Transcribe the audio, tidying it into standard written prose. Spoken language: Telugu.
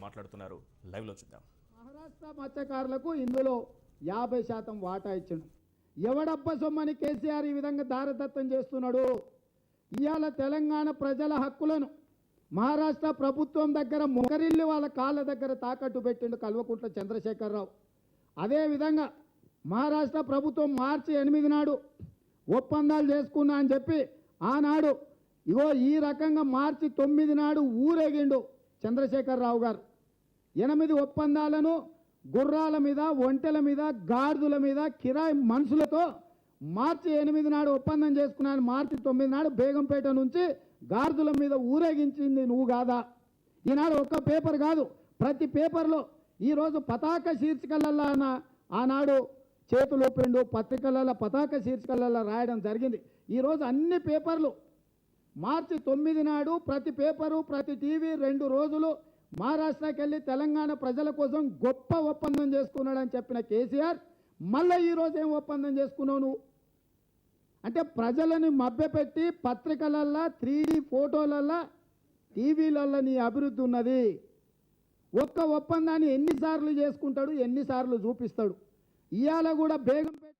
మాట్లాడుతున్నారు. లైవ్లో చూద్దాం. మహారాష్ట్ర మత్స్యకారులకు ఇందులో 50% వాటా ఇచ్చిండు. ఎవడబ్బ సొమ్మని కేసీఆర్ ఈ విధంగా దారదత్తం చేస్తున్నాడు. ఇవాళ తెలంగాణ ప్రజల హక్కులను మహారాష్ట్ర ప్రభుత్వం దగ్గర మొగరిల్లి వాళ్ళ కాళ్ళ దగ్గర తాకట్టు పెట్టిండు కల్వకుంట్ల చంద్రశేఖరరావు. అదేవిధంగా మహారాష్ట్ర ప్రభుత్వం మార్చి 8 నాడు ఒప్పందాలు చేసుకున్నా అని చెప్పి ఆనాడు ఇగో ఈ రకంగా మార్చి 9 నాడు ఊరేగిండు చంద్రశేఖరరావు గారు. 8 ఒప్పందాలను గుర్రాల మీద, ఒంటెల మీద, గాడిదల మీద, కిరాయి మనుషులతో మార్చి 8 నాడు ఒప్పందం చేసుకున్నాను. మార్చి 9 నాడు బేగంపేట నుంచి గాడిదల మీద ఊరేగించింది నువ్వు కాదా? ఈనాడు ఒక్క పేపర్ కాదు, ప్రతి పేపర్లో ఈరోజు పతాక శీర్షికలల్లో ఆనాడు చేతులు ఊపిండు, పత్రికలలో పతాక శీర్షికలలో రాయడం జరిగింది. ఈరోజు అన్ని పేపర్లు మార్చి 9 నాడు ప్రతి పేపరు, ప్రతి టీవీ 2 రోజులు మహారాష్ట్రకి వెళ్ళి తెలంగాణ ప్రజల కోసం గొప్ప ఒప్పందం చేసుకున్నాడని చెప్పిన కేసీఆర్ మళ్ళీ ఈరోజు ఏం ఒప్పందం చేసుకున్నావు నువ్వు? అంటే ప్రజలను మభ్యపెట్టి పత్రికలల్లో, 3D ఫోటోలల్లో, టీవీలల్లో నీ అభివృద్ధి ఉన్నది. ఒక్క ఒప్పందాన్ని ఎన్నిసార్లు చేసుకుంటాడు, ఎన్నిసార్లు చూపిస్తాడు? ఇవాళ కూడా బేగంపేట